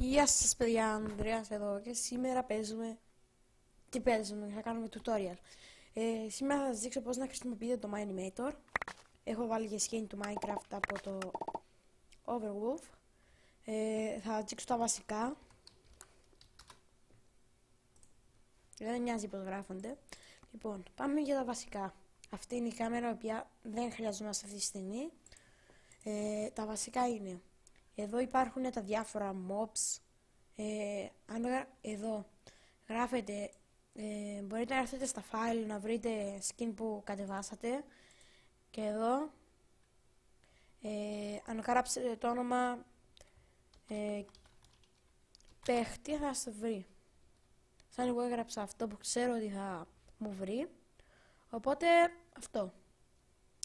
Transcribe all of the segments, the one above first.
Γεια σας παιδιά, Ανδρέας εδώ και σήμερα παίζουμε... Τι παίζουμε, θα κάνουμε tutorial. Σήμερα θα σας δείξω πώς να χρησιμοποιείτε το Minimator. Έχω βάλει και skin του Minecraft από το Overwolf. Θα σας δείξω τα βασικά. Δεν μοιάζει πως γράφονται. Λοιπόν, πάμε για τα βασικά. Αυτή είναι η κάμερα, η οποία δεν χρειαζόμαστε αυτή τη στιγμή. Τα βασικά είναι... Εδώ υπάρχουν τα διάφορα mobs. Εδώ γράφετε, μπορείτε να έρθετε στα file να βρείτε skin που κατεβάσατε. Και εδώ, αν γράψετε το όνομα παίχτη, θα σας το βρει. Σαν εγώ έγραψα αυτό που ξέρω ότι θα μου βρει. Οπότε αυτό.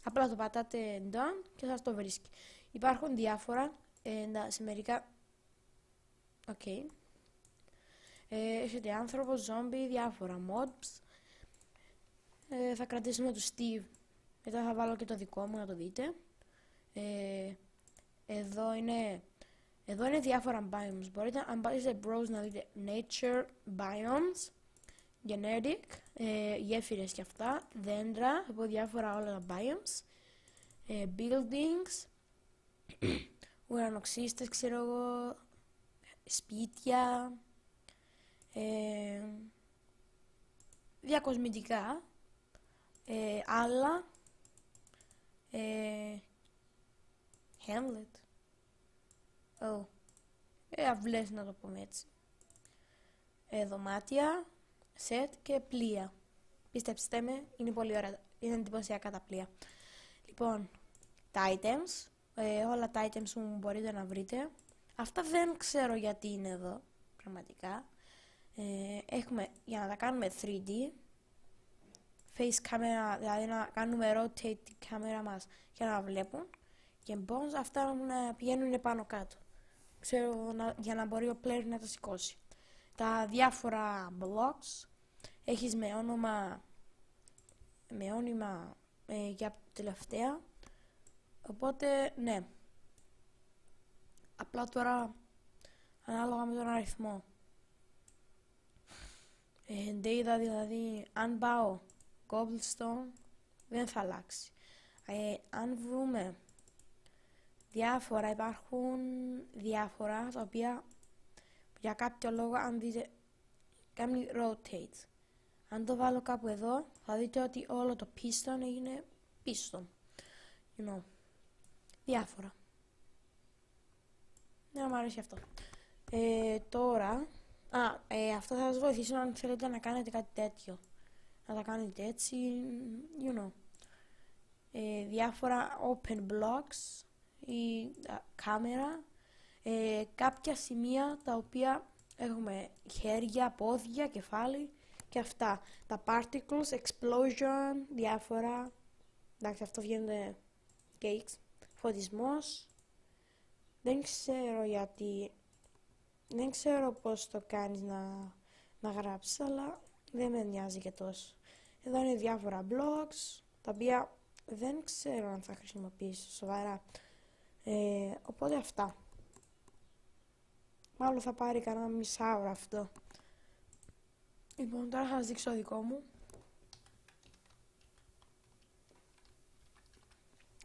Απλά το πατάτε done και θα σας το βρίσκει. Υπάρχουν διάφορα. Σε μερικά... Οκ. Έχετε άνθρωπο, zombie, διάφορα mobs. Θα κρατήσουμε το Steve. Μετά θα βάλω και το δικό μου να το δείτε. Εδώ είναι διάφορα biomes. Μπορείτε αν πάτε browse να δείτε nature, biomes, genetic, γέφυρες και αυτά, δέντρα, από διάφορα όλα τα biomes, buildings, ουρανοξύστες, ξέρω εγώ, σπίτια, διακοσμητικά, άλλα, Hamlet, αυλές να το πούμε έτσι, δωμάτια, σετ και πλοία. Πιστέψτε με, είναι πολύ ωραία, είναι εντυπωσιακά τα πλοία. Λοιπόν, τα items. Όλα τα items που μπορείτε να βρείτε. Αυτά δεν ξέρω γιατί είναι εδώ, πραγματικά. Έχουμε, για να τα κάνουμε 3D, face camera, δηλαδή να κάνουμε rotate την κάμερα μας για να βλέπουν. Και bones, αυτά να πηγαίνουν πάνω κάτω. Ξέρω, για να μπορεί ο player να τα σηκώσει. Τα διάφορα blocks, έχεις με όνομα για τελευταία. Οπότε, ναι. Απλά τώρα, ανάλογα με τον αριθμό. Data, δηλαδή, αν πάω cobblestone, δεν θα αλλάξει. Αν βρούμε διάφορα, υπάρχουν διάφορα, τα οποία για κάποιο λόγο, αν δείτε, κάνει rotate. Αν το βάλω κάπου εδώ, θα δείτε ότι όλο το piston έγινε piston. You know. Διάφορα. Δεν μου αρέσει αυτό. Τώρα, αυτό θα σας βοηθήσω αν θέλετε να κάνετε κάτι τέτοιο. Να τα κάνετε έτσι, you know. Διάφορα open blocks ή κάμερα. Κάποια σημεία τα οποία έχουμε χέρια, πόδια, κεφάλι και αυτά. Τα particles, explosion, διάφορα. Εντάξει, αυτό βγαίνουν cakes. Φωτισμός. Δεν ξέρω γιατί. Δεν ξέρω πώς το κάνεις να γράψεις, αλλά δεν με νοιάζει και τόσο. Εδώ είναι διάφορα blogs, τα οποία δεν ξέρω αν θα χρησιμοποιήσω σοβαρά. Οπότε αυτά. Μάλλον θα πάρει κανένα μισάωρο αυτό. Λοιπόν, τώρα θα σας δείξω το δικό μου.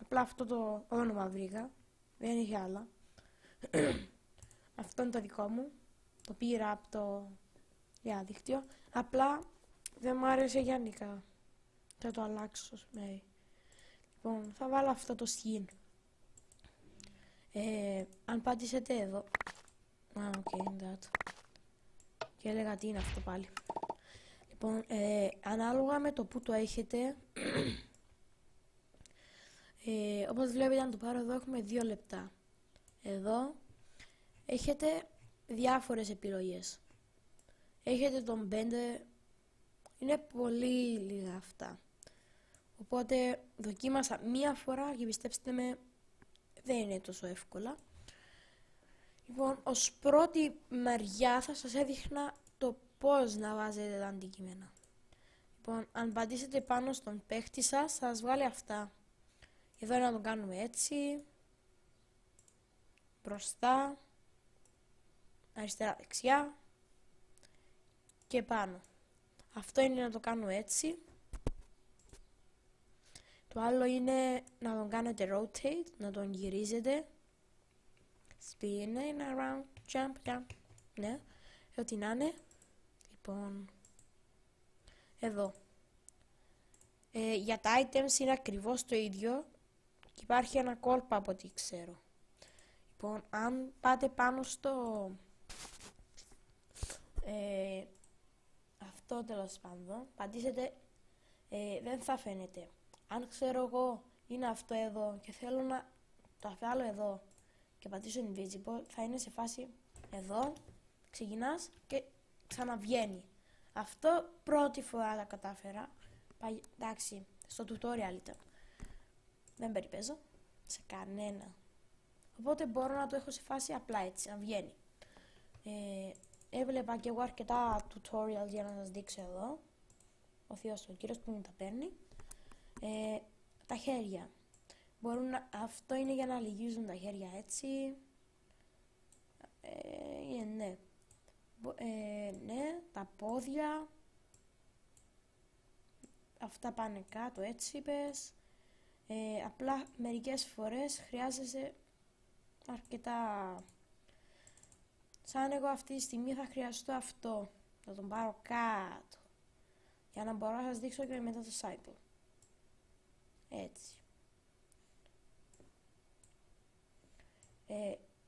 Απλά αυτό το όνομα βρήκα, δεν είχε άλλα. Αυτό είναι το δικό μου, το πήρα από το διαδίκτυο. Απλά δεν μου άρεσε γενικά. Θα το αλλάξω. Λοιπόν, θα βάλω αυτό το skin. Αν πατήσετε εδώ. Και έλεγα τι είναι αυτό πάλι. Λοιπόν, ανάλογα με το που το έχετε. Όπως βλέπετε, αν το πάρω εδώ, έχουμε 2 λεπτά. Εδώ έχετε διάφορες επιλογές. Έχετε τον 5, είναι πολύ λίγα αυτά. Οπότε δοκίμασα μία φορά και πιστέψτε με, δεν είναι τόσο εύκολα. Λοιπόν, ως πρώτη μεριά θα σας έδειχνα το πώς να βάζετε τα αντικείμενα. Λοιπόν, αν πατήσετε πάνω στον παίχτη σας, θα σας βγάλει αυτά. Εδώ να τον κάνουμε έτσι. Μπροστά. αριστερά δεξιά και πάνω. Αυτό είναι να το κάνω έτσι. Το άλλο είναι να τον κάνετε rotate, να τον γυρίζετε. Spinning around, jump. Ναι, ό,τι να είναι. Λοιπόν, εδώ. Για τα items είναι ακριβώς το ίδιο και υπάρχει ένα κόλπο από ό,τι ξέρω. Λοιπόν, αν πάτε πάνω στο αυτό τέλος πάντων, πατήσετε, δεν θα φαίνεται. Αν ξέρω εγώ είναι αυτό εδώ και θέλω να το βάλω εδώ και πατήσω invisible, θα είναι σε φάση εδώ, ξεκινάς και ξαναβγαίνει. Αυτό πρώτη φορά τα κατάφερα. Εντάξει, στο tutorial ήταν. Δεν περιπέζω σε κανένα. Οπότε μπορώ να το έχω σε φάση απλά έτσι, να βγαίνει. Έβλεπα και εγώ αρκετά tutorials για να σας δείξω εδώ. Ο θείος ο κύριος που μου τα παίρνει. Τα χέρια. Αυτό είναι για να λυγίζουν τα χέρια έτσι. Ναι. Ναι, τα πόδια. Αυτά πάνε κάτω, έτσι είπες. Απλά μερικές φορές χρειάζεσαι αρκετά. Σαν εγώ αυτή τη στιγμή θα χρειαστώ αυτό. Θα τον πάρω κάτω. Για να μπορώ να σας δείξω και μετά το cycle. Έτσι.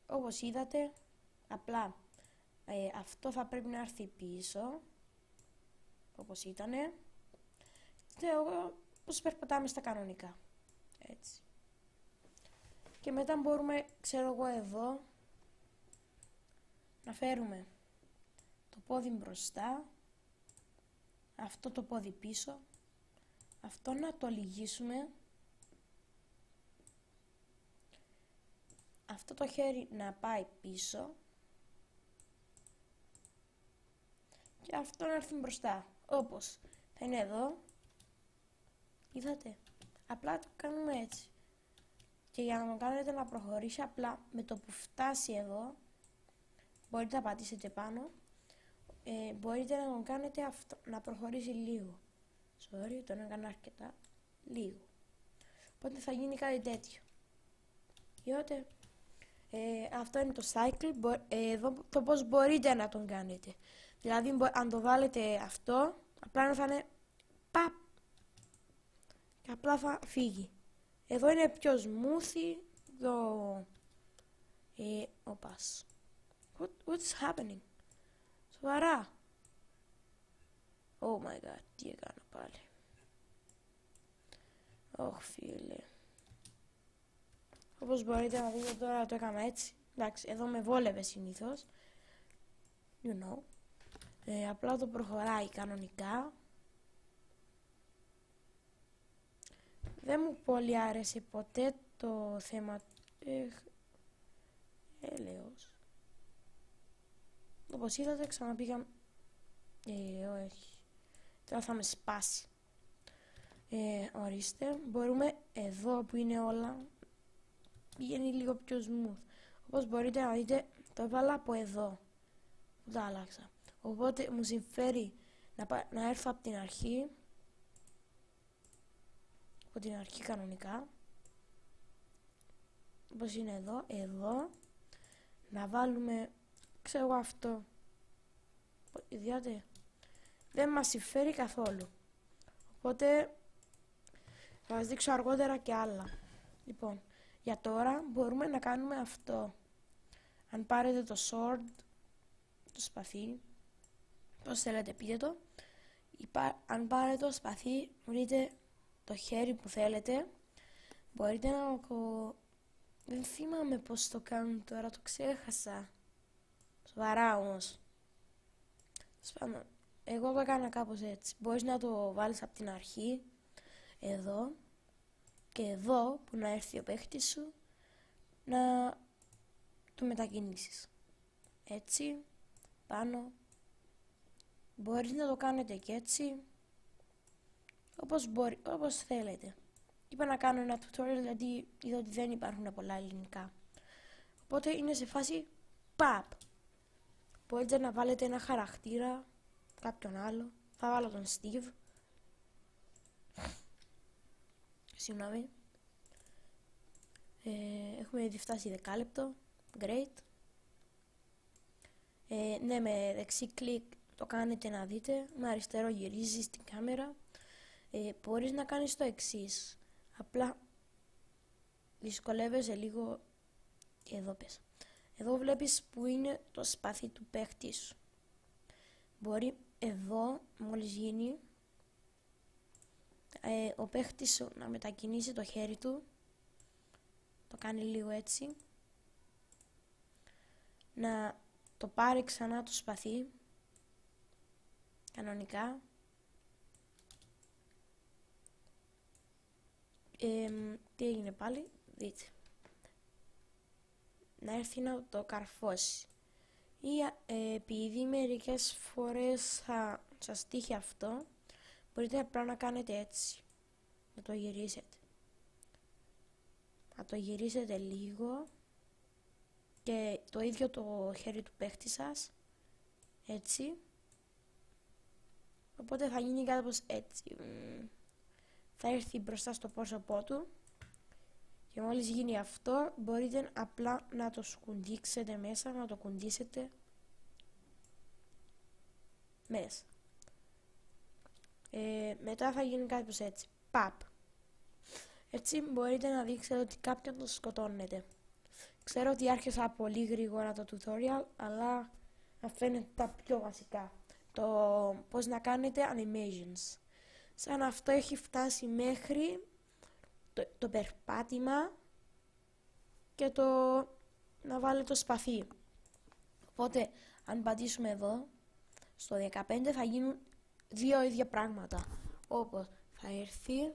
Όπως είδατε, απλά αυτό θα πρέπει να έρθει πίσω. Όπως ήτανε. Και εγώ πώς περπατάμε στα κανονικά. Έτσι. Και μετά μπορούμε, ξέρω εγώ εδώ, να φέρουμε το πόδι μπροστά, αυτό το πόδι πίσω, αυτό να το λυγίσουμε, αυτό το χέρι να πάει πίσω και αυτό να έρθει μπροστά, όπως θα είναι εδώ, είδατε, απλά το κάνουμε έτσι. Και για να το κάνετε να προχωρήσει απλά με το που φτάσει εδώ, μπορείτε να πατήσετε πάνω, μπορείτε να τον κάνετε αυτό, να προχωρήσει λίγο. Sorry, τον έκανα αρκετά, λίγο. Οπότε θα γίνει κάτι τέτοιο. Είδατε, αυτό είναι το cycle, εδώ το πώς μπορείτε να τον κάνετε. Δηλαδή αν το βάλετε αυτό, απλά θα είναι παπ και απλά θα φύγει. Εδώ είναι πιο smooth, εδώ οπάς. What's happening? Σοβαρά. Oh my god, τι έκανα πάλι. Φίλε. Όπως μπορείτε να δείτε τώρα το έκανα έτσι. Εντάξει, εδώ με βόλευε συνήθως. You know. Απλά το προχωράει κανονικά. Δεν μου πολύ άρεσε ποτέ το θέμα έλεος. Όπως είδατε ξαναπήγα. Όχι. Τώρα θα με σπάσει. Ορίστε. Μπορούμε εδώ που είναι όλα. Πηγαίνει λίγο πιο smooth. Όπως μπορείτε να δείτε, το έβαλα από εδώ. Που τα άλλαξα. Οπότε μου συμφέρει να έρθω από την αρχή. Από την αρχή κανονικά. Όπως είναι εδώ. Εδώ. Να βάλουμε, ξέρω εγώ αυτό. Ιδιάτε. Δεν μας συμφέρει καθόλου. Οπότε θα σας δείξω αργότερα και άλλα. Λοιπόν, για τώρα μπορούμε να κάνουμε αυτό. Αν πάρετε το sword, το σπαθί, πώς θέλετε πείτε το. Αν πάρετε το σπαθί, βρείτε το χέρι που θέλετε. Μπορείτε να το... Δεν θυμάμαι πώς το κάνουν τώρα, το ξέχασα. Σοβαρά όμως. Εγώ το έκανα κάπως έτσι. Μπορείς να το βάλεις από την αρχή, εδώ, και εδώ που να έρθει ο παίχτης σου, να το μετακινήσεις. Έτσι, πάνω. Μπορείς να το κάνετε και έτσι, όπως θέλετε. Είπα να κάνω ένα tutorial γιατί είδα ότι δεν υπάρχουν πολλά ελληνικά. Οπότε είναι σε φάση παπ. μπορείτε να βάλετε ένα χαρακτήρα, κάποιον άλλο. Θα βάλω τον Steve. Συγγνώμη. Έχουμε ήδη φτάσει 10 λεπτό. Great. Ναι, με δεξί κλικ το κάνετε να δείτε. Με αριστερό γυρίζει στην κάμερα. Μπορείς να κάνεις το εξής. Απλά δυσκολεύεσαι λίγο. Εδώ πες. Εδώ βλέπεις που είναι το σπαθί του παίχτη σου. Μπορεί εδώ, μόλις γίνει, ο παίχτης σου να μετακινήσει το χέρι του. Το κάνει λίγο έτσι. Να το πάρει ξανά το σπαθί. Κανονικά. Τι έγινε πάλι, δείτε. Να έρθει να το καρφώσει. Ή επειδή μερικές φορές θα σας τύχει αυτό, μπορείτε απλά να κάνετε έτσι. Να το γυρίσετε. Να το γυρίσετε λίγο και το ίδιο το χέρι του παίχτη σας. Έτσι. Οπότε θα γίνει κάπως έτσι. Θα έρθει μπροστά στο πρόσωπό του. Και μόλις γίνει αυτό, μπορείτε απλά να το σκουντίξετε μέσα, να το κουντήσετε μέσα. Μετά θα γίνει κάπως έτσι. Παπ. Έτσι μπορείτε να δείξετε ότι κάποιον το σκοτώνετε. Ξέρω ότι άρχισα πολύ γρήγορα το tutorial, αλλά αυτά είναι τα πιο βασικά. Το πώς να κάνετε animations. Σαν αυτό έχει φτάσει μέχρι το περπάτημα και το να βάλει το σπαθί. Οπότε αν πατήσουμε εδώ στο 15 θα γίνουν δύο ίδια πράγματα. Όπως θα έρθει,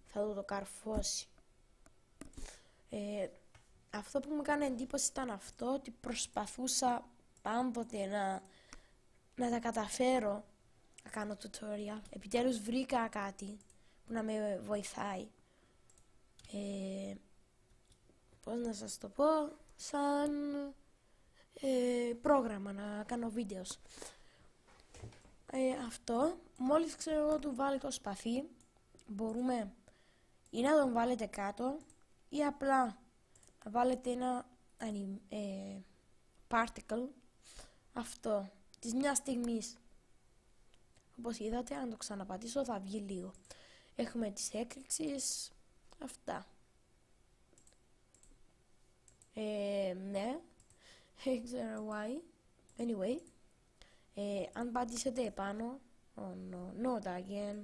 θα το καρφώσει. Αυτό που μου έκανε εντύπωση ήταν αυτό, ότι προσπαθούσα πάντοτε να τα καταφέρω να κάνω tutorial. Επιτέλους βρήκα κάτι που να με βοηθάει. Πώς να σας το πω, σαν πρόγραμμα να κάνω βίντεο. Αυτό, μόλις ξέρω εγώ του βάλει το σπαθί, μπορούμε ή να τον βάλετε κάτω ή απλά να βάλετε ένα particle, αυτό, της μιας στιγμής. Όπως είδατε, αν το ξαναπατήσω θα βγει λίγο. Έχουμε τις έκρηξεις, αυτά. Ναι, δεν ξέρω why. Anyway, αν πατήσετε επάνω, oh no, not again.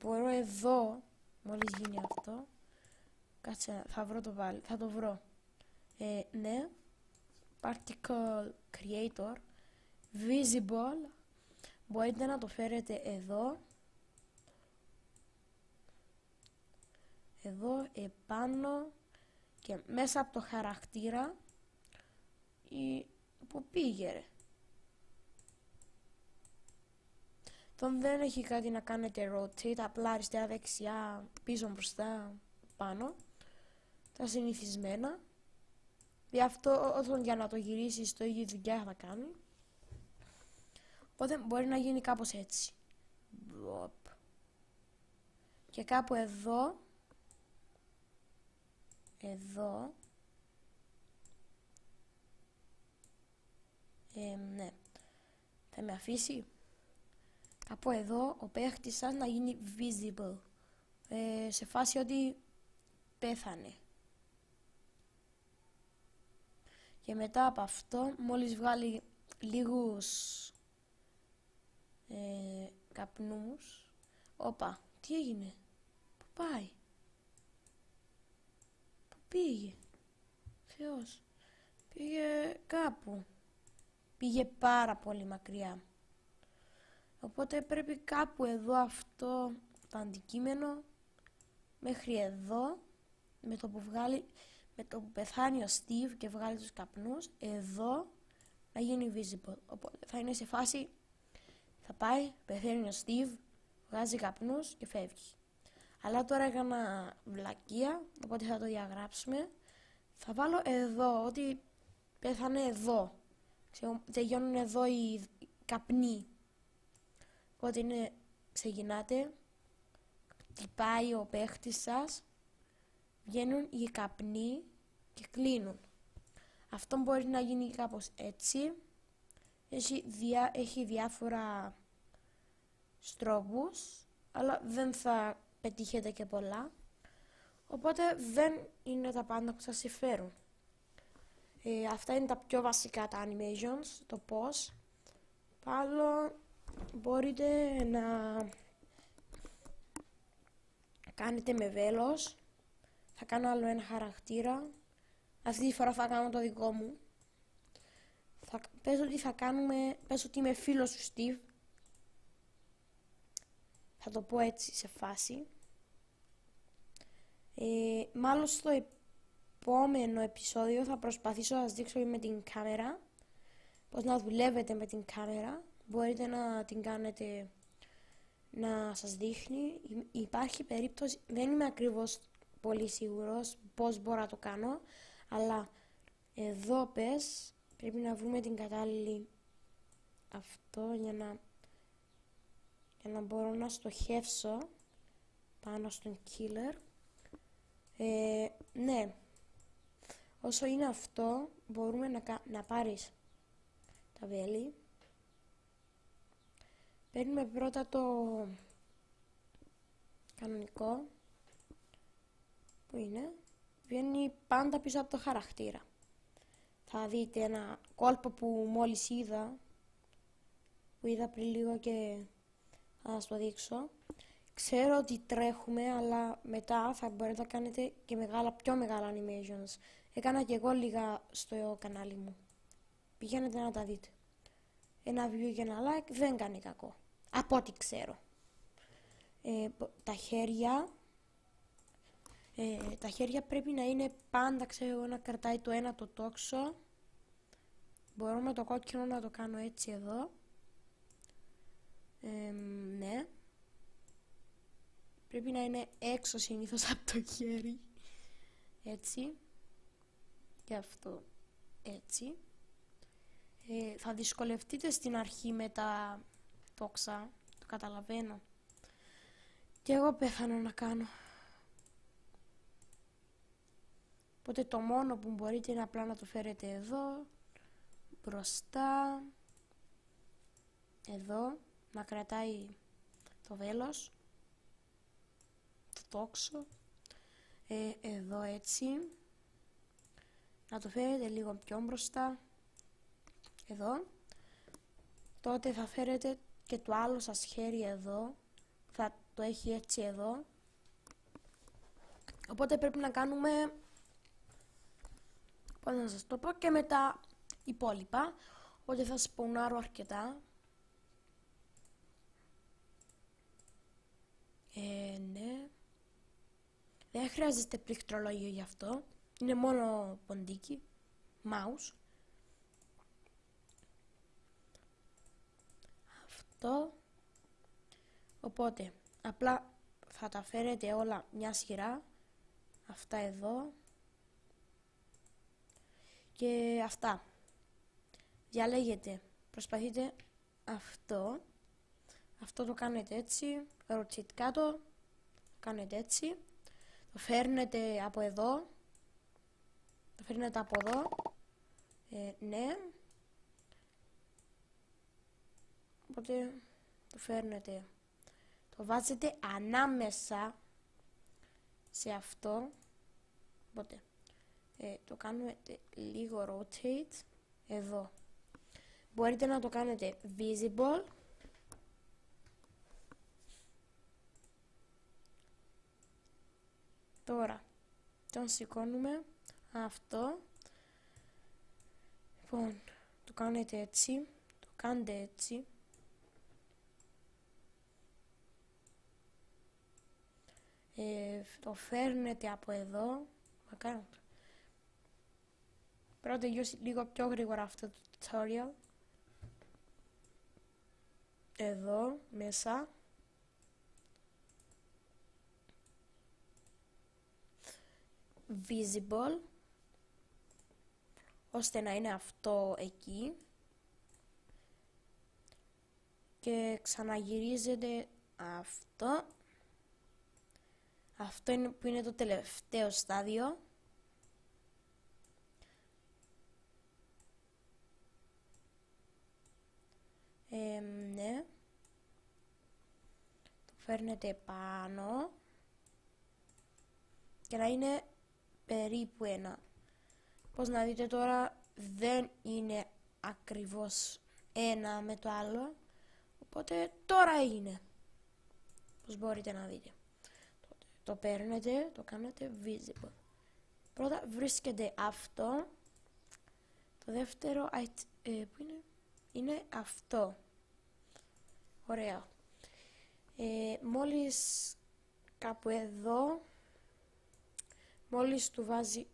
Μπορώ εδώ, μόλις γίνει αυτό, κάτσε, θα το βρω. Ναι, particle creator, visible, μπορείτε να το φέρετε εδώ, επάνω και μέσα από το χαρακτήρα ή που πήγε ρε. Τον δεν έχει κάτι να κάνετε rotate, απλά αριστερά δεξιά, πίσω μπροστά, πάνω, τα συνηθισμένα. Γι' αυτό για να το γυρίσεις το ίδιο δουλειά θα κάνει. Οπότε μπορεί να γίνει κάπως έτσι. Και κάπου εδώ, ναι, θα με αφήσει. Κάπου εδώ ο παίχτης σας να γίνει visible, σε φάση ότι πέθανε. Και μετά από αυτό, μόλις βγάλει λίγους καπνούς, όπα, τι έγινε, πού πάει, πού πήγε, Θεός, πήγε κάπου, πήγε πάρα πολύ μακριά. Οπότε πρέπει κάπου εδώ αυτό το αντικείμενο μέχρι εδώ, με το που πεθάνει ο Steve και βγάλει τους καπνούς, εδώ να γίνει visible. Οπότε θα είναι σε φάση, θα πάει, πεθαίνει ο Steve, βγάζει καπνούς και φεύγει. Αλλά τώρα έκανα βλακεία, οπότε θα το διαγράψουμε. Θα βάλω εδώ, ότι πέθανε εδώ. Τελειώνουν εδώ οι καπνοί. Οπότε είναι, ξεκινάτε, χτυπάει ο παίχτης σας, βγαίνουν οι καπνοί και κλείνουν. Αυτό μπορεί να γίνει κάπως έτσι. Έχει διάφορα στρόβους, αλλά δεν θα πετύχετε και πολλά. Οπότε δεν είναι τα πάντα που σας συμφέρουν. Αυτά είναι τα πιο βασικά τα animations, το πώς. Πάλι μπορείτε να κάνετε με βέλος. Θα κάνω άλλο ένα χαρακτήρα. Αυτή τη φορά θα κάνω το δικό μου. Πες ότι είμαι φίλος του Steve. Θα το πω έτσι σε φάση. Μάλλον στο επόμενο επεισόδιο θα προσπαθήσω να σας δείξω με την κάμερα. Πώς να δουλεύετε με την κάμερα. Μπορείτε να την κάνετε να σας δείχνει. Υπάρχει περίπτωση, δεν είμαι ακριβώς πολύ σίγουρος πώς μπορώ να το κάνω, αλλά εδώ πρέπει να βρούμε την κατάλληλη αυτό για να μπορώ να στοχεύσω πάνω στον killer. Ναι, όσο είναι αυτό μπορούμε να πάρεις τα βέλη. Παίρνουμε πρώτα το κανονικό, που είναι, βγαίνει πάντα πίσω από το χαρακτήρα. Θα δείτε ένα κόλπο που μόλις που είδα πριν λίγο και θα σας το δείξω. Ξέρω ότι τρέχουμε, αλλά μετά θα μπορείτε να κάνετε και πιο μεγάλα animations. Έκανα και εγώ λίγα στο κανάλι μου. Πηγαίνετε να τα δείτε. Ένα view και ένα like δεν κάνει κακό. Από ό,τι ξέρω. Τα χέρια πρέπει να είναι πάντα, ξέρω, να κρατάει το ένα το τόξο. Μπορώ με το κόκκινο να το κάνω έτσι εδώ. Ναι. Πρέπει να είναι έξω συνήθως από το χέρι. Έτσι. Και αυτό έτσι. Θα δυσκολευτείτε στην αρχή με τα τόξα. Το καταλαβαίνω. Και εγώ πέθανα να κάνω. Οπότε το μόνο που μπορείτε είναι απλά να το φέρετε εδώ. Μπροστά. Εδώ. Να κρατάει το βέλος. Το τόξο. Εδώ έτσι. Να το φέρετε λίγο πιο μπροστά. Εδώ. Τότε θα φέρετε και το άλλο σας χέρι εδώ. Θα το έχει έτσι εδώ. Οπότε πρέπει να κάνουμε, πώς να σας το πω, και με τα υπόλοιπα. Οπότε θα σπονάρω αρκετά. Ναι. Δεν χρειάζεται πληκτρολόγιο γι' αυτό. Είναι μόνο ποντίκι. Mouse. Αυτό. Οπότε απλά θα τα φέρετε όλα μια σειρά. Αυτά εδώ. Και αυτά. Διαλέγετε. Προσπαθείτε αυτό. Αυτό το κάνετε έτσι. Rotate κάτω. Το κάνετε έτσι. Το φέρνετε από εδώ. Το φέρνετε από εδώ. Ναι. Οπότε το φέρνετε. Το βάζετε ανάμεσα σε αυτό. Οπότε το κάνουμε λίγο rotate. Εδώ. Μπορείτε να το κάνετε visible. Τώρα τον σηκώνουμε αυτό. Λοιπόν, το κάνετε έτσι. Το κάνετε έτσι. Το φέρνετε από εδώ. Πρέπει να τελειώσει λίγο πιο γρήγορα αυτό το tutorial. Εδώ μέσα. Visible. ώστε να είναι αυτό εκεί και ξαναγυρίζεται αυτό. Αυτό είναι που είναι το τελευταίο στάδιο. Ναι. Το φέρνετε πάνω και να είναι περίπου ένα. Πώς να δείτε τώρα, δεν είναι ακριβώς ένα με το άλλο, οπότε τώρα έγινε. Πώς μπορείτε να δείτε. Το παίρνετε, το κάνετε visible. Πρώτα βρίσκεται αυτό. Το δεύτερο, που είναι αυτό. Ωραία. Μόλις κάπου εδώ, μόλις του βάζει,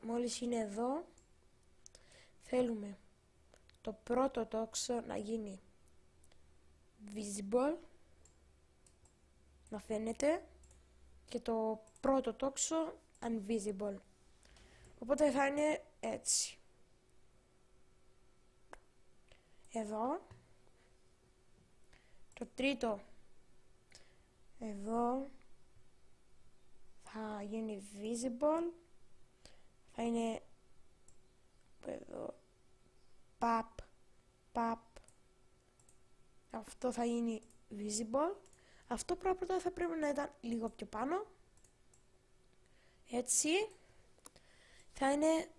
μόλις είναι εδώ, θέλουμε το πρώτο τόξο να γίνει visible, να φαίνεται, και το πρώτο τόξο invisible. Οπότε θα είναι έτσι. Εδώ. Το τρίτο εδώ θα γίνει visible. Θα είναι εδώ pap. Αυτό θα γίνει visible. Αυτό πρώτα θα πρέπει να ήταν λίγο πιο πάνω. Έτσι. Θα είναι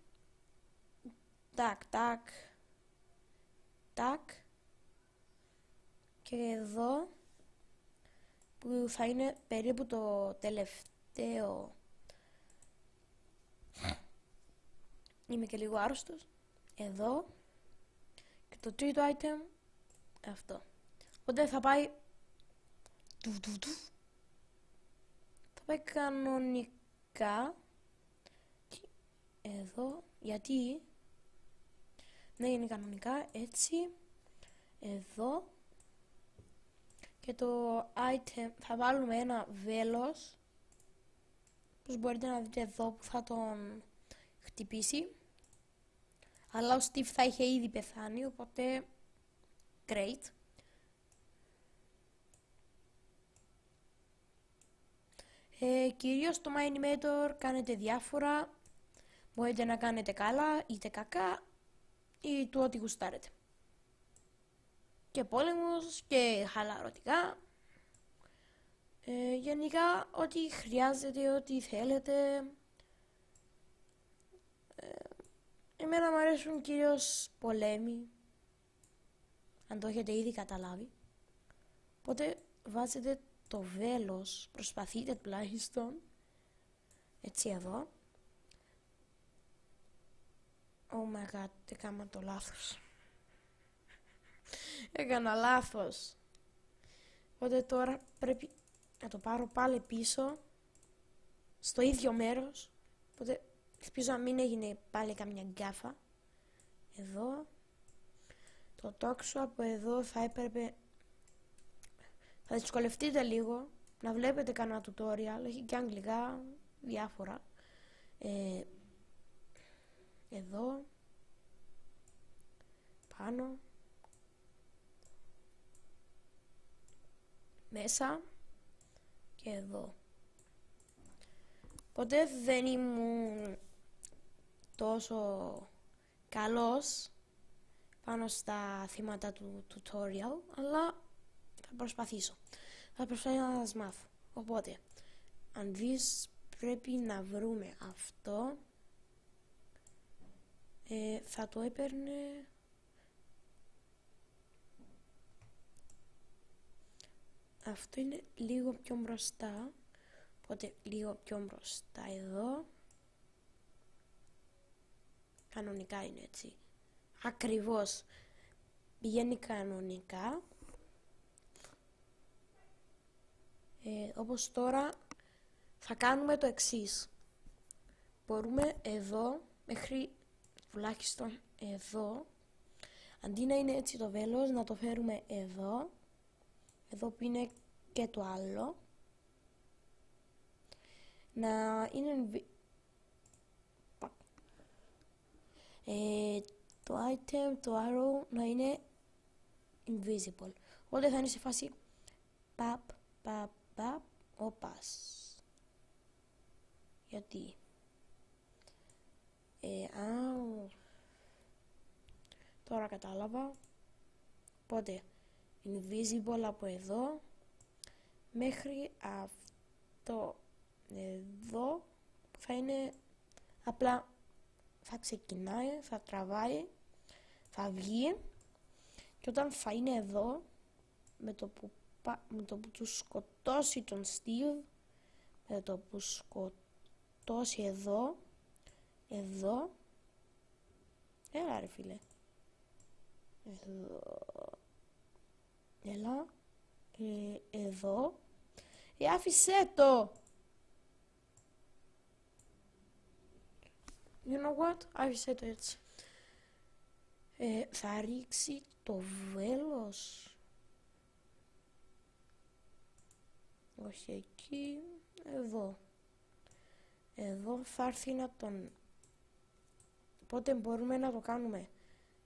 τάκ. Και εδώ που θα είναι περίπου το τελευταίο. Είμαι και λίγο άρρωστος. Εδώ. Και το τρίτο item αυτό. Οπότε θα πάει θα πάει κανονικά εδώ, γιατί ναι, είναι κανονικά έτσι. Εδώ. Και το item θα βάλουμε ένα βέλος, όπως μπορείτε να δείτε εδώ, που θα τον χτυπήσει. Αλλά ο Steve θα είχε ήδη πεθάνει, οπότε great. Κυρίως στο My Animator κάνετε διάφορα. Μπορείτε να κάνετε καλά είτε κακά ή του ό,τι γουστάρετε. Και πόλεμος και χαλαρωτικά. Γενικά ό,τι χρειάζεται, ό,τι θέλετε. Εμένα μου αρέσουν κυρίως πολέμοι, αν το έχετε ήδη καταλάβει. Οπότε βάζετε το βέλος, προσπαθείτε τουλάχιστον, έτσι εδώ. Oh my god, έκανα το λάθος. Έκανα λάθος. Οπότε τώρα πρέπει να το πάρω πάλι πίσω, στο ίδιο μέρος. Οπότε ελπίζω να μην έγινε πάλι καμιά γκάφα. Εδώ. Το τόξο από εδώ θα έπρεπε... Θα δυσκολευτείτε λίγο να βλέπετε κανένα tutorial, έχει και αγγλικά, διάφορα. Εδώ. Πάνω. Μέσα. Και εδώ. Ποτέ δεν ήμουν τόσο καλός πάνω στα θύματα του tutorial, αλλά θα προσπαθήσω. Θα προσπαθήσω να σας μάθω. Οπότε, αν δεις, πρέπει να βρούμε αυτό. Θα το έπαιρνε... Αυτό είναι λίγο πιο μπροστά. Οπότε λίγο πιο μπροστά εδώ. Κανονικά είναι έτσι. Ακριβώς. Πηγαίνει κανονικά. Όπως τώρα θα κάνουμε το εξής. Μπορούμε εδώ μέχρι τουλάχιστον εδώ, αντί να είναι έτσι το βέλος, να το φέρουμε εδώ. Εδώ που είναι και το άλλο. Να είναι Το item, το arrow να είναι invisible. Οπότε θα είναι σε φάση παπ, παπ, παπ, όπας. Γιατί? Τώρα κατάλαβα. Οπότε invisible από εδώ μέχρι αυτό εδώ που θα είναι απλά θα ξεκινάει, θα τραβάει, θα βγει και όταν θα είναι εδώ με το που του σκοτώσει τον Steve, με το που σκοτώσει εδώ, έλα ρε φίλε, εδώ, έλα, εδώ, άφησέ το! You know what? Άφησέ το έτσι. Θα ρίξει το βέλος. Όχι εκεί, εδώ. Εδώ θα έρθει να τον... Οπότε μπορούμε να το κάνουμε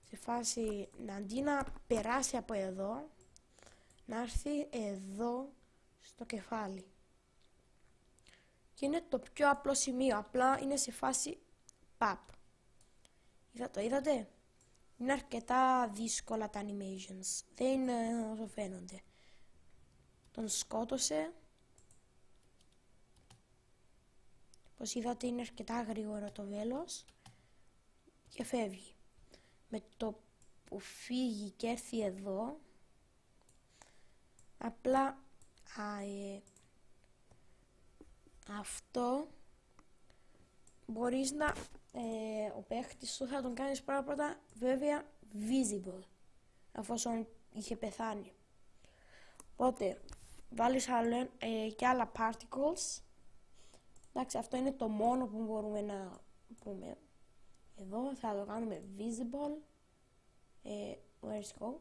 σε φάση αντί να περάσει από εδώ, να έρθει εδώ στο κεφάλι. Και είναι το πιο απλό σημείο, απλά είναι σε φάση παπ. Το είδατε? Είναι αρκετά δύσκολα τα animations, δεν είναι όσο φαίνονται. Τον σκότωσε. Όπως είδατε είναι αρκετά γρήγορο το βέλος και φεύγει. Με το που φύγει και έρθει εδώ, απλά αυτό μπορείς να ο παίχτης σου θα τον κάνεις πρώτα βέβαια visible, αφόσον είχε πεθάνει. Οπότε βάλεις και άλλα particles. Εντάξει, αυτό είναι το μόνο που μπορούμε να πούμε. Εδώ θα το κάνουμε visible. Where's go?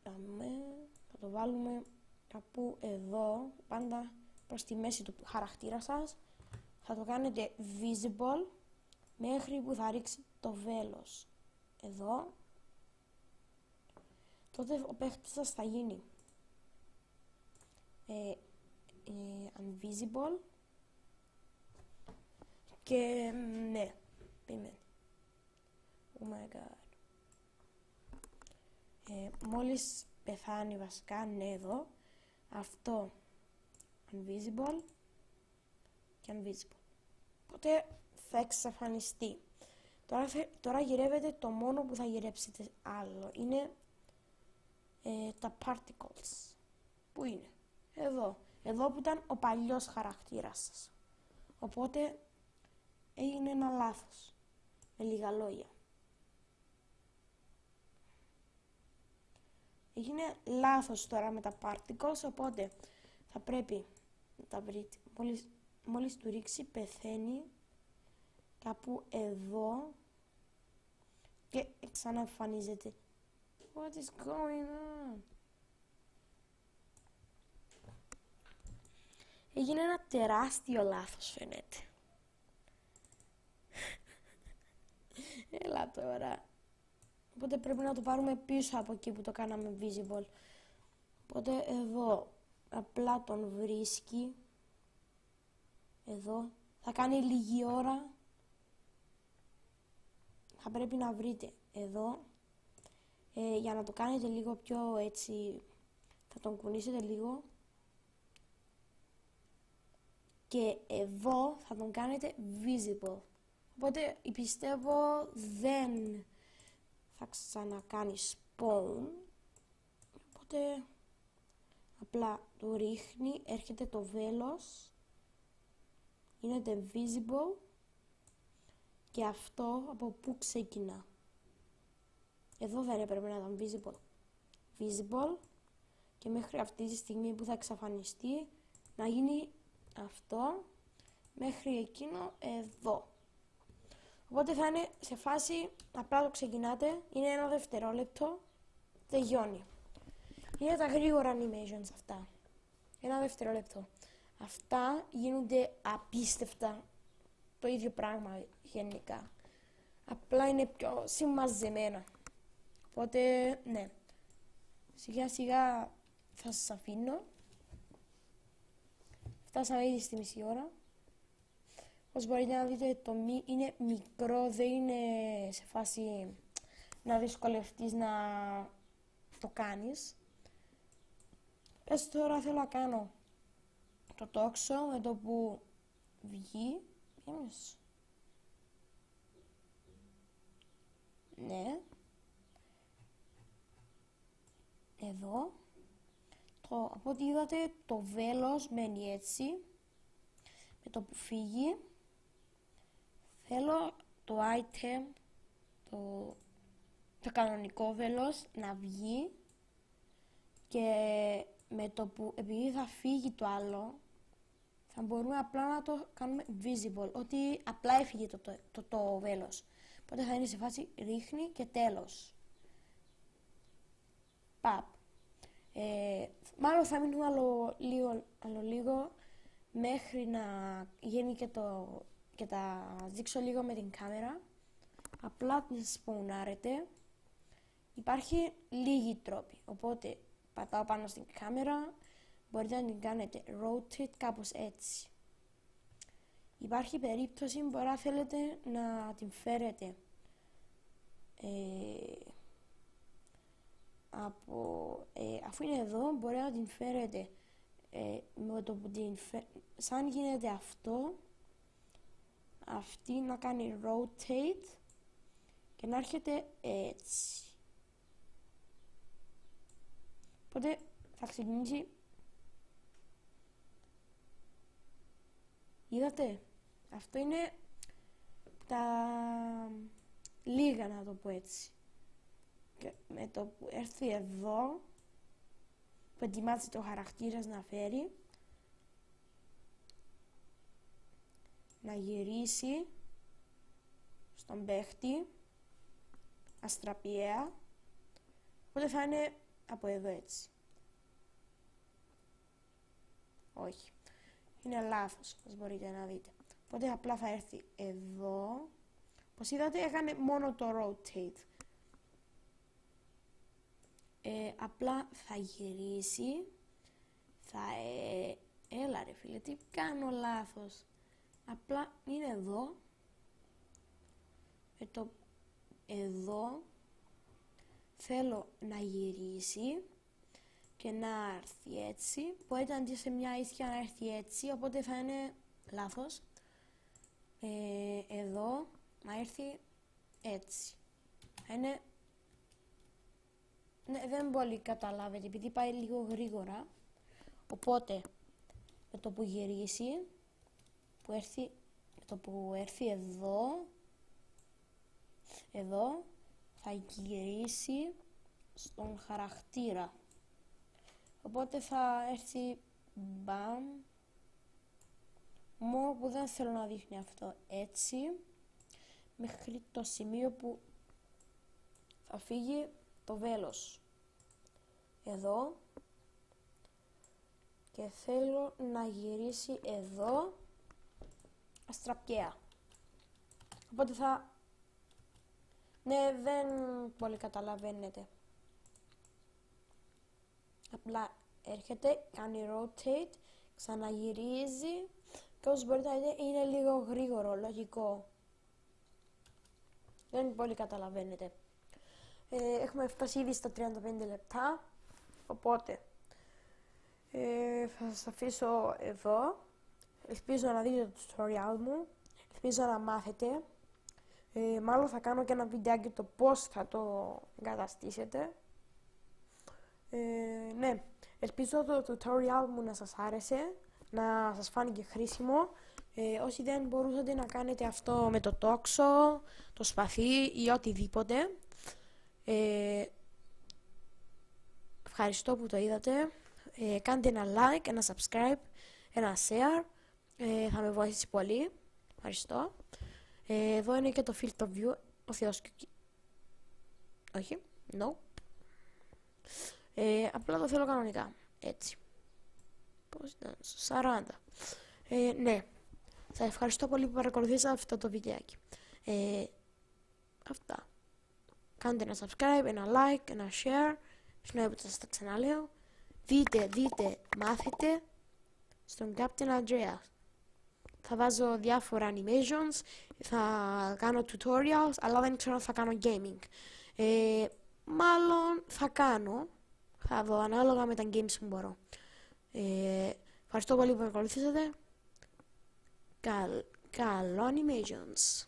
Θα το βάλουμε κάπου εδώ, πάντα προς τη μέση του χαρακτήρα σας. Θα το κάνετε visible μέχρι που θα ρίξει το βέλος. Εδώ. Τότε ο παίχτης σας θα γίνει invisible. Και ναι, περιμένει. Oh my god. Μόλις πεθάνει βασικά, ναι, εδώ, αυτό invisible και invisible. Οπότε θα εξαφανιστεί. Τώρα γυρεύετε, το μόνο που θα γυρέψετε άλλο είναι τα particles. Πού είναι? Εδώ. Εδώ που ήταν ο παλιός χαρακτήρας σας. Οπότε έγινε ένα λάθος. Με λίγα λόγια. Έγινε λάθος τώρα με τα particles, οπότε θα πρέπει να τα βρείτε. Μόλις του ρίξει πεθαίνει κάπου εδώ και ξαναεμφανίζεται. What is going on? Έγινε ένα τεράστιο λάθος φαίνεται. Έλα τώρα. Οπότε πρέπει να το πάρουμε πίσω από εκεί που το κάναμε visible. Οπότε εδώ απλά τον βρίσκει. Εδώ. Θα κάνει λίγη ώρα. Θα πρέπει να βρείτε εδώ. Για να το κάνετε λίγο πιο έτσι. Θα τον κουνήσετε λίγο. Και εδώ θα τον κάνετε visible. Οπότε πιστεύω δεν θα ξανακάνει spawn. Οπότε απλά το ρίχνει, έρχεται το βέλος, γίνεται visible και αυτό από πού ξεκινά? Εδώ δεν έπρεπε να ήταν visible και μέχρι αυτή τη στιγμή που θα εξαφανιστεί να γίνει αυτό μέχρι εκείνο εδώ. Οπότε θα είναι σε φάση, απλά το ξεκινάτε, είναι ένα δευτερόλεπτο, τελειώνει. Είναι τα γρήγορα animations αυτά. Ένα δευτερόλεπτο. Αυτά γίνονται απίστευτα το ίδιο πράγμα γενικά. απλά είναι πιο συμμαζεμένα. Οπότε, ναι, σιγά σιγά θα σας αφήνω. Φτάσαμε ήδη στη μισή ώρα. Όπως μπορείτε να δείτε, το είναι μικρό, δεν είναι σε φάση να δυσκολευτείς να το κάνεις. Τώρα θέλω να κάνω το τόξο με το που βγει. Ναι. Εδώ. Από ό,τι είδατε, το βέλος μένει έτσι. Με το που φύγει. Θέλω το item, το κανονικό βέλος να βγει. Και με το που, επειδή θα φύγει το άλλο, θα μπορούμε απλά να το κάνουμε visible, ότι απλά έφυγε το βέλος. Οπότε θα είναι σε φάση ρίχνει και τέλος. Παπ. Μάλλον θα μείνουμε άλλο λίγο μέχρι να γίνει και τα δείξω λίγο με την κάμερα. Απλά την σπονάρετε. Υπάρχει λίγοι τρόποι, οπότε πατάω πάνω στην κάμερα, μπορείτε να την κάνετε rotate κάπως έτσι. Υπάρχει περίπτωση που μπορεί να θέλετε να την φέρετε αφού είναι εδώ, μπορεί να την φέρετε με το που σαν γίνεται αυτό, αυτή να κάνει rotate και να έρχεται έτσι. Οπότε θα ξεκινήσει. Είδατε, αυτό είναι τα λίγα, να το πω έτσι. Και με το που έρθει εδώ, που ετοιμάζεται ο χαρακτήρας να φέρει, να γυρίσει στον παίχτη αστραπιαία, οπότε θα είναι από εδώ έτσι. Όχι, είναι λάθος, όπως μπορείτε να δείτε. Οπότε απλά θα έρθει εδώ. Όπως είδατε, έκανε μόνο το rotate. Απλά θα γυρίσει. Έλα ρε φίλε, τι κάνω λάθος. Απλά είναι εδώ. Εδώ θέλω να γυρίσει και να έρθει έτσι. Μπορείτε αντί σε μια ίσια να έρθει έτσι, οπότε θα είναι λάθος. Εδώ να έρθει έτσι. Είναι... Ναι, δεν πολύ καταλάβετε, επειδή πάει λίγο γρήγορα. Οπότε, με το που γυρίσει, που έρθει εδώ, θα γυρίσει στον χαρακτήρα. Οπότε θα έρθει μπαμ. Μόνο που δεν θέλω να δείχνει αυτό έτσι, μέχρι το σημείο που θα φύγει το βέλος. Εδώ. Και θέλω να γυρίσει εδώ αστραπιαία. Οπότε θα... Ναι, δεν πολύ καταλαβαίνετε. Απλά έρχεται, κάνει rotate, ξαναγυρίζει και όπως μπορείτε να δείτε είναι λίγο γρήγορο, λογικό. Δεν πολύ καταλαβαίνετε. Έχουμε φτάσει ήδη στα 35 λεπτά, οπότε θα σας αφήσω εδώ. Ελπίζω να δείτε το tutorial μου, ελπίζω να μάθετε. Μάλλον θα κάνω και ένα βιντεάκι το πώς θα το εγκαταστήσετε. Ναι, ελπίζω το tutorial μου να σας άρεσε, να σας φάνηκε χρήσιμο. Όσοι δεν μπορούσατε να κάνετε αυτό με το τόξο, το σπαθί ή οτιδήποτε, ευχαριστώ που το είδατε. Κάντε ένα like, ένα subscribe, ένα share, θα με βοηθήσει πολύ. Ευχαριστώ. Εδώ είναι και το filter view, ο Θεός και... Όχι, no. Απλά το θέλω κανονικά, έτσι. Πώς ήταν, 40. Ναι, σας ευχαριστώ πολύ που παρακολουθήσατε αυτό το βιντεάκι. Αυτά. Κάντε ένα subscribe, ένα like, ένα share. Συγγνώμη που σας τα ξαναλέω. Δείτε, μάθετε στον Captain Andreas. Θα βάζω διάφορα animations, θα κάνω tutorials, αλλά δεν ξέρω αν θα κάνω gaming. Μάλλον θα δω ανάλογα με τα games που μπορώ. Ευχαριστώ πολύ που με ακολουθήσατε. Καλό animations.